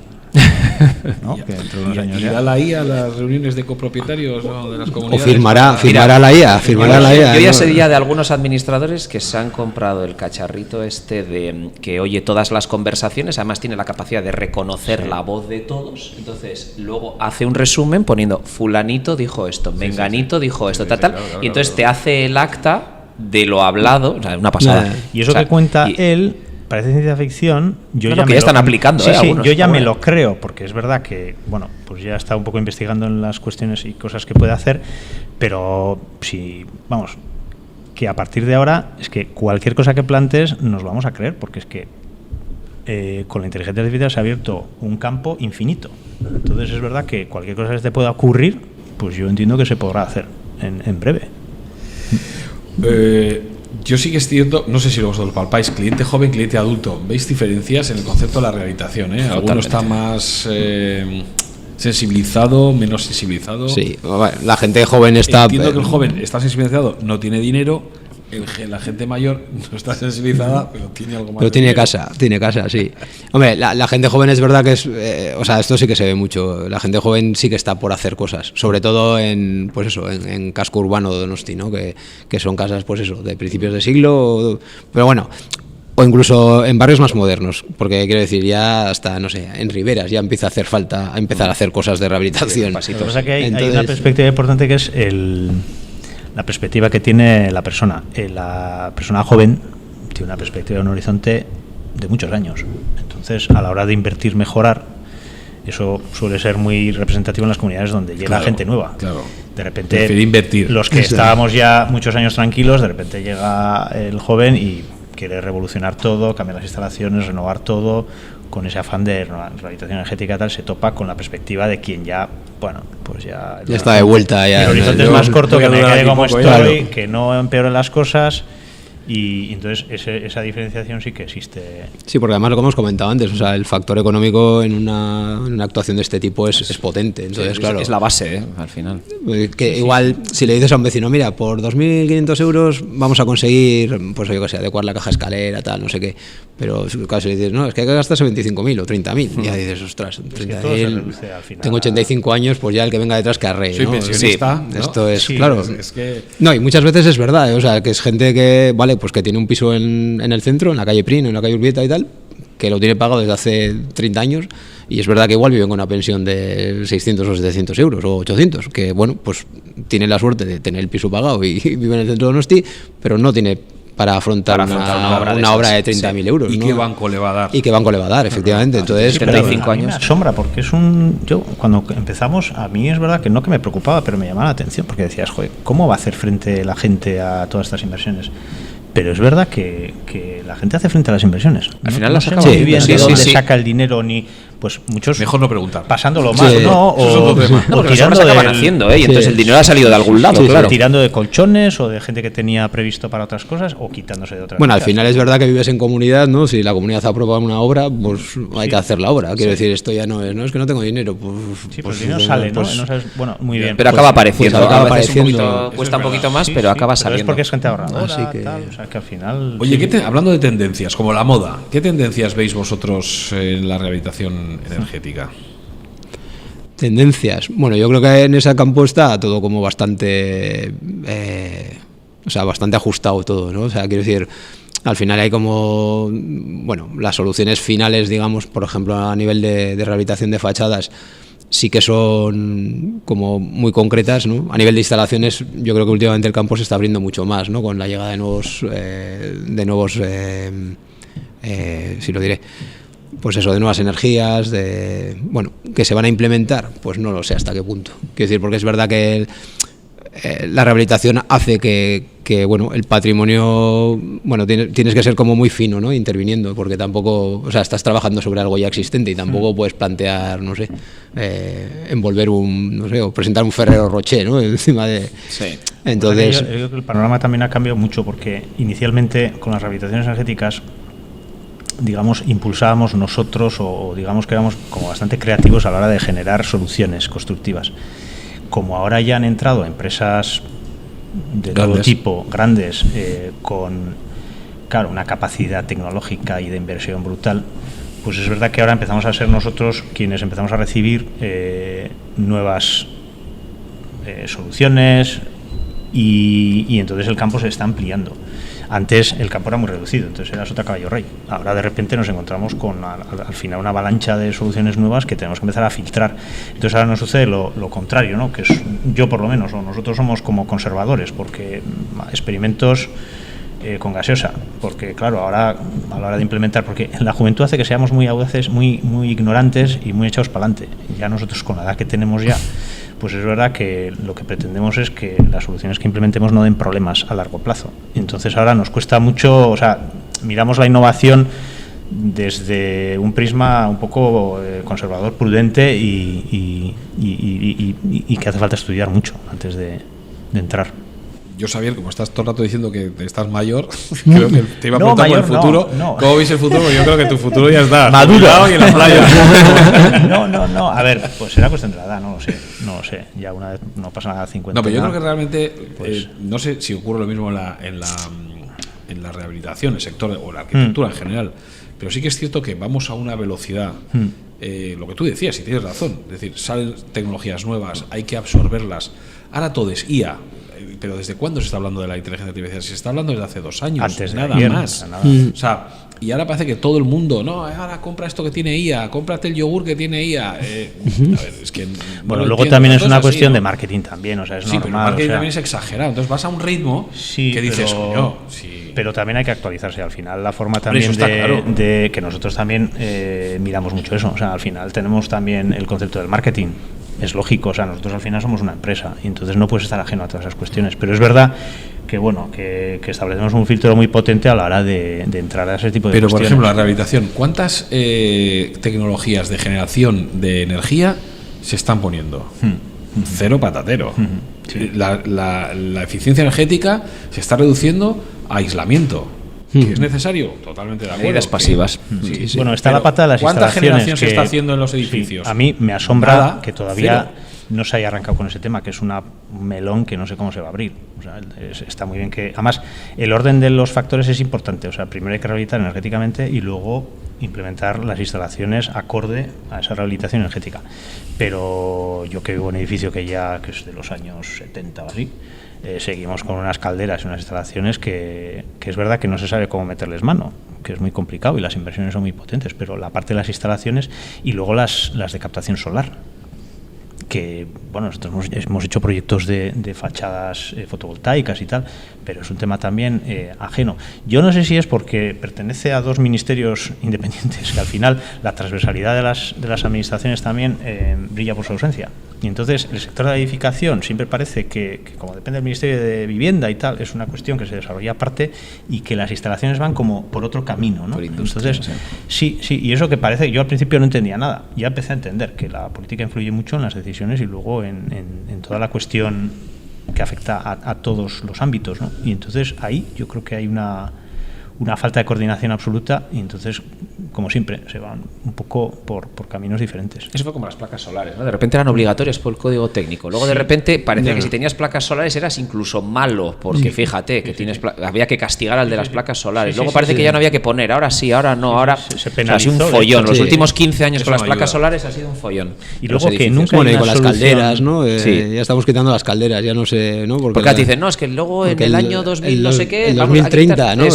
¿No? Que dentro de unos años ya la IA a las reuniones de copropietarios, ¿no? De las comunidades. O firmará la IA. Yo ya sé ya de algunos administradores que se han comprado el cacharrito de que oye todas las conversaciones, además tiene la capacidad de reconocer la voz de todos, entonces luego hace un resumen poniendo fulanito dijo esto, menganito dijo esto, tal, claro, y entonces te hace el acta de lo hablado, o sea, una pasada. Y eso que cuenta él parece ciencia ficción. Yo claro, ya que ya están aplicando. Sí, yo ya me lo creo, porque es verdad que, bueno, pues ya está un poco investigando en las cuestiones y cosas que puede hacer, pero si, vamos, que a partir de ahora es que cualquier cosa que plantes nos vamos a creer, porque es que con la inteligencia artificial se ha abierto un campo infinito. Entonces es verdad que cualquier cosa que te pueda ocurrir, pues yo entiendo que se podrá hacer en breve. Yo sí que es cierto, no sé si lo vosotros palpáis, cliente joven, cliente adulto, ¿veis diferencias en el concepto de la rehabilitación? Alguno está más sensibilizado, menos sensibilizado. Sí, la gente joven está... Entiendo que el joven está sensibilizado, no tiene dinero. La gente mayor no está sensibilizada, pero tiene algo más. Pero tiene casa, sí. Hombre, la gente joven es verdad que es, o sea, esto sí que se ve mucho. La gente joven sí que está por hacer cosas, sobre todo en, pues eso, en casco urbano de Donosti, ¿no? Que son casas, pues eso, de principios de siglo, pero bueno, o incluso en barrios más modernos, porque quiero decir, ya hasta, no sé, en Riberas ya empieza a hacer falta, a empezar a hacer cosas de rehabilitación. Lo que pasa es que hay una perspectiva importante que es la perspectiva que tiene la persona. La persona joven tiene una perspectiva, un horizonte de muchos años. Entonces, a la hora de invertir, mejorar, eso suele ser muy representativo en las comunidades donde llega gente nueva. Claro. De repente, prefiere invertir. Los que estábamos ya muchos años tranquilos, de repente llega el joven y quiere revolucionar todo, cambiar las instalaciones, renovar todo. Con ese afán de rehabilitación energética tal, se topa con la perspectiva de quien ya, bueno, pues ya está de vuelta. Ya, el horizonte es más corto, que me quede como estoy, que no empeoren las cosas. Y entonces esa diferenciación sí que existe. Sí, porque además lo que hemos comentado antes, o sea, el factor económico en una actuación de este tipo es potente. Entonces, sí, claro, es la base, al final. Que igual, si le dices a un vecino, mira, por 2.500 euros vamos a conseguir, pues yo que sé, adecuar la caja escalera, tal, no sé qué. Pero claro, si le dices, no, es que hay que gastarse 25.000 o 30.000, ya dices, ostras, 30.000, tengo 85 años, pues ya el que venga detrás que arree. Soy pensionista, ¿no? Esto es, claro. Es que... No, y muchas veces es verdad, o sea, que es gente que, vale, pues que tiene un piso en el centro, en la calle Prin, en la calle Urbieta y tal, que lo tiene pagado desde hace 30 años, y es verdad que igual viven con una pensión de 600 o 700 euros o 800, que bueno, pues tiene la suerte de tener el piso pagado y vive en el centro de Donosti, pero no tiene para afrontar una obra de 30.000 euros. ¿Y ¿no? qué banco le va a dar? ¿Y qué banco le va a dar, efectivamente? Entonces, 35 años. Me asombra, porque yo cuando empezamos, a mí es verdad que no que me preocupaba, pero me llamaba la atención, porque decías, joder, ¿cómo va a hacer frente la gente a todas estas inversiones? Pero es verdad que la gente hace frente a las inversiones. Al final no las sé acaba muy bien de dónde sí. saca el dinero, ni pues muchos mejor no preguntar, pasándolo mal, ¿no? O tirando se acaban haciendo, y entonces el dinero ha salido de algún lado, claro. Tirando de colchones o de gente que tenía previsto para otras cosas o quitándose de otras. Bueno, al final es verdad que vives en comunidad, ¿no? Si la comunidad aprueba una obra, pues hay que hacer la obra. Quiero decir, esto ya no es que no tengo dinero. Pues el dinero sale, ¿no? Bueno, muy bien. Pero acaba apareciendo. Acaba apareciendo. Cuesta un poquito más, pero acaba saliendo. Es porque es gente ahorradora, Así que... tal, o sea que al final. Oye, hablando de tendencias, como la moda, ¿qué tendencias veis vosotros en la rehabilitación energética? Tendencias. Bueno, yo creo que en ese campo está todo como bastante, bastante ajustado todo, ¿no? O sea, quiero decir, al final hay como, bueno, las soluciones finales, digamos, por ejemplo, a nivel de rehabilitación de fachadas, sí que son como muy concretas, ¿no? A nivel de instalaciones, yo creo que últimamente el campo se está abriendo mucho más, ¿no? Con la llegada de nuevos, si lo diré, pues eso, de nuevas energías, que se van a implementar, pues no lo sé hasta qué punto. Quiero decir, porque es verdad que la rehabilitación hace que bueno, el patrimonio, bueno, tienes que ser como muy fino, ¿no? Interviniendo, porque tampoco, o sea, estás trabajando sobre algo ya existente y tampoco puedes plantear, no sé, envolver o presentar un Ferrero Rocher, ¿no? Encima de... Sí. Entonces... Yo creo que el panorama también ha cambiado mucho, porque inicialmente con las rehabilitaciones energéticas, digamos, impulsábamos nosotros o digamos que éramos como bastante creativos a la hora de generar soluciones constructivas. Como ahora ya han entrado empresas de todo tipo, grandes, con, claro, una capacidad tecnológica y de inversión brutal, pues es verdad que ahora empezamos a ser nosotros quienes empezamos a recibir nuevas soluciones y entonces el campo se está ampliando. Antes el campo era muy reducido, entonces era sota caballo rey. Ahora de repente nos encontramos con al final una avalancha de soluciones nuevas que tenemos que empezar a filtrar. Entonces ahora nos sucede lo contrario, ¿no? Que es, yo por lo menos, o nosotros somos como conservadores, porque experimentos con gaseosa, porque claro, ahora a la hora de implementar, porque la juventud hace que seamos muy audaces, muy ignorantes y muy echados para adelante. Ya nosotros con la edad que tenemos ya, pues es verdad que lo que pretendemos es que las soluciones que implementemos no den problemas a largo plazo. Entonces ahora nos cuesta mucho, o sea, miramos la innovación desde un prisma un poco conservador, prudente y que hace falta estudiar mucho antes de entrar. Yo, Xavier, como estás todo el rato diciendo que estás mayor, creo que te iba a preguntar por el futuro. No. ¿Cómo veis el futuro? Yo creo que tu futuro ya está maduro y en la playa. No. A ver, pues será cuestión de la edad, no lo sé. Ya una vez no pasa nada 50. No, pero yo creo que realmente, pues, no sé si ocurre lo mismo en la rehabilitación, el sector o la arquitectura en general, pero sí que es cierto que vamos a una velocidad. Lo que tú decías, y tienes razón, es decir, salen tecnologías nuevas, hay que absorberlas. Ahora todo es IA. Pero ¿desde cuándo se está hablando de la inteligencia artificial? Se está hablando desde hace 2 años, antes de nada ayer, más. O sea, y ahora parece que todo el mundo, no, ahora compra esto que tiene IA, cómprate el yogur que tiene IA. A ver, es que bueno, luego también es una cuestión de marketing también, o sea, es normal. Pero el marketing también es exagerado, entonces vas a un ritmo que dices, coño, pero también hay que actualizarse. Al final la forma también de que nosotros también miramos mucho eso, o sea, al final tenemos también el concepto del marketing. Es lógico, o sea, nosotros al final somos una empresa y entonces no puedes estar ajeno a todas esas cuestiones, pero es verdad que bueno, que establecemos un filtro muy potente a la hora de entrar a ese tipo de cuestiones. Pero por ejemplo, la rehabilitación, ¿cuántas tecnologías de generación de energía se están poniendo? Cero patatero. Sí. La eficiencia energética se está reduciendo a aislamiento. ¿Que es necesario? Totalmente de acuerdo. Medidas pasivas. Sí. Bueno, está la pata de las ¿cuánta instalaciones. ¿Cuánta generación se está haciendo en los edificios? Sí. A mí me asombra que todavía no se haya arrancado con ese tema, que es un melón que no sé cómo se va a abrir. O sea, está muy bien que... Además, el orden de los factores es importante. O sea, primero hay que rehabilitar energéticamente y luego implementar las instalaciones acorde a esa rehabilitación energética. Pero yo que vivo en un edificio que es de los años 70 o así, seguimos con unas calderas y unas instalaciones que es verdad que no se sabe cómo meterles mano, que es muy complicado y las inversiones son muy potentes, pero la parte de las instalaciones y luego las de captación solar, que bueno, nosotros hemos hecho proyectos de fachadas fotovoltaicas y tal, pero es un tema también ajeno. Yo no sé si es porque pertenece a dos ministerios independientes, que al final la transversalidad de las administraciones también brilla por su ausencia. Y entonces el sector de la edificación siempre parece que como depende del Ministerio de Vivienda y tal, es una cuestión que se desarrolla aparte y que las instalaciones van como por otro camino, ¿no? Entonces, sí, y eso que parece, yo al principio no entendía nada, ya empecé a entender que la política influye mucho en las decisiones y luego en toda la cuestión que afecta a todos los ámbitos, ¿no? Y entonces ahí yo creo que hay una falta de coordinación absoluta y entonces, como siempre, se van un poco por caminos diferentes. Eso fue como las placas solares, ¿no? De repente eran obligatorias por el código técnico. Luego de repente parecía que si tenías placas solares eras incluso malo, porque fíjate que había que castigar al de las placas solares. Luego parece que ya no había que poner, ahora sí, ahora no, ahora se penalizó, ha sido un follón. Los últimos 15 años con las placas solares ha sido un follón. Y luego que nunca y con las calderas, ¿no? Ya estamos quitando las calderas, ya no sé, ¿no? Porque te dicen, no, es que luego en el año 2000 no sé qué, el 2030, ¿no?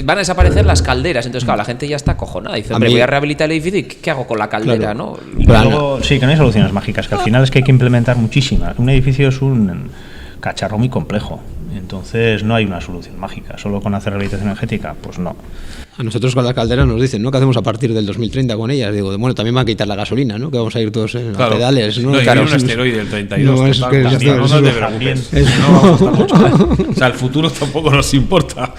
Van a desaparecer las calderas, entonces claro, la gente ya está acojonada, dice, hombre, voy a rehabilitar el edificio y ¿qué hago con la caldera? Claro. ¿No? Y luego, sí, que no hay soluciones mágicas, que al final es que hay que implementar muchísimas. Un edificio es un cacharro muy complejo, entonces no hay una solución mágica, solo con hacer rehabilitación energética, pues no. A nosotros con las calderas nos dicen, ¿no? ¿Qué hacemos a partir del 2030 con ellas? Digo, bueno, también van a quitar la gasolina, ¿no? Que vamos a ir todos en pedales, ¿no? No, claro, un asteroide del 32. No, es que no te preocupes. No vamos a estar mucho. O sea, el futuro tampoco nos importa.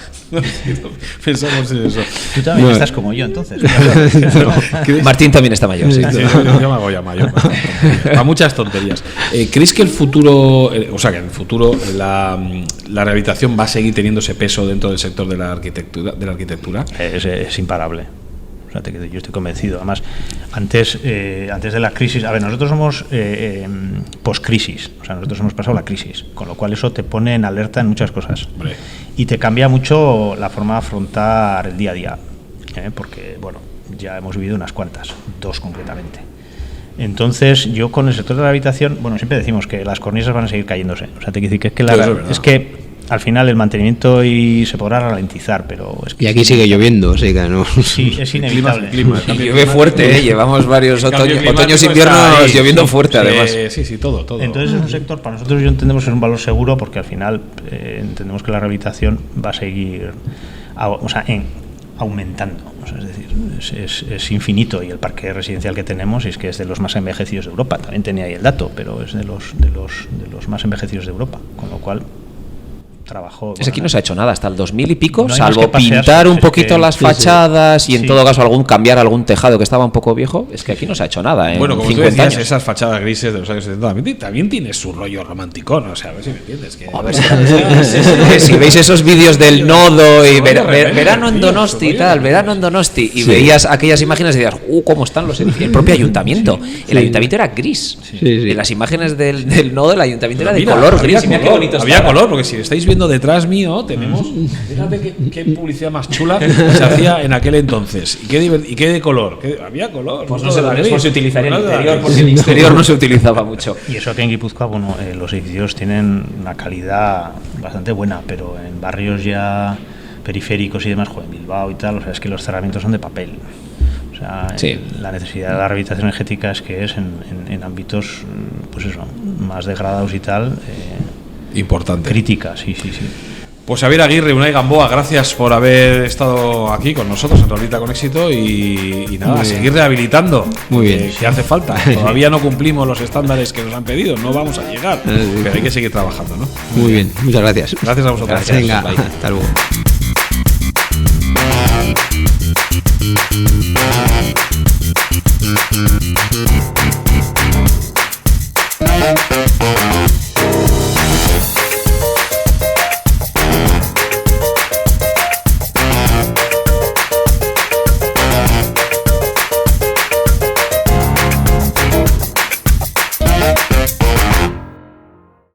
Pensamos en eso. Tú también estás como yo, entonces. Martín también está mayor. Sí, yo me voy a mayor. A muchas tonterías. ¿Crees que el futuro, o sea, que en el futuro la rehabilitación va a seguir teniendo ese peso dentro del sector de la arquitectura? Es imparable. O sea, yo estoy convencido. Además, antes de la crisis, a ver, nosotros somos post-crisis, o sea, nosotros hemos pasado la crisis, con lo cual eso te pone en alerta en muchas cosas. Hombre. Y te cambia mucho la forma de afrontar el día a día, porque, bueno, ya hemos vivido unas cuantas, 2 concretamente. Entonces, yo con el sector de la habitación, bueno, siempre decimos que las cornisas van a seguir cayéndose. O sea, te quiero decir que es que al final el mantenimiento se podrá ralentizar, pero es que... Y aquí sigue lloviendo, así que no... Sí, es inevitable. Y llueve fuerte, llevamos varios otoños, inviernos lloviendo fuerte, además. Sí, todo. Entonces es un sector, para nosotros yo entendemos que es un valor seguro, porque al final entendemos que la rehabilitación va a seguir aumentando. O sea, es decir, es infinito, y el parque residencial que tenemos es que es de los más envejecidos de Europa. También tenía ahí el dato, pero es de los más envejecidos de Europa, con lo cual... Aquí no se ha hecho nada hasta el 2000 y pico, no salvo pintar un poquito las fachadas y en todo caso cambiar algún tejado que estaba un poco viejo. Es que aquí no se ha hecho nada. Bueno, como tú decías, esas fachadas grises de los años 70 también tiene su rollo romántico, ¿no? O sea, a ver si me entiendes. A ver si veis esos vídeos del nodo y verano en Donosti y tal, verano en Donosti, y veías aquellas imágenes y decías, cómo están el propio ayuntamiento. El ayuntamiento era gris. En las imágenes del nodo, el ayuntamiento era de color gris. Había color, porque si estáis viendo detrás mío tenemos, fíjate qué publicidad más chula se hacía en aquel entonces, y qué de color, había color. Pues no sé, por se utilizaría el interior, porque el exterior no se utilizaba mucho. Y eso que en Guipúzcoa, bueno, los edificios tienen una calidad bastante buena, pero en barrios ya periféricos y demás, en Bilbao y tal, o sea, es que los cerramientos son de papel. O sea, la necesidad de la rehabilitación energética es que es en ámbitos, pues eso, más degradados y tal, importante. Crítica, sí. Pues Xavier Aguirre, Unai Gamboa, gracias por haber estado aquí con nosotros en Rehabilita con Éxito y nada, seguir rehabilitando. Muy bien. Que hace falta. Todavía no cumplimos los estándares que nos han pedido, no vamos a llegar, pero hay que seguir trabajando, ¿no? Muy bien, muchas gracias. Gracias a vosotros. Venga, hasta luego.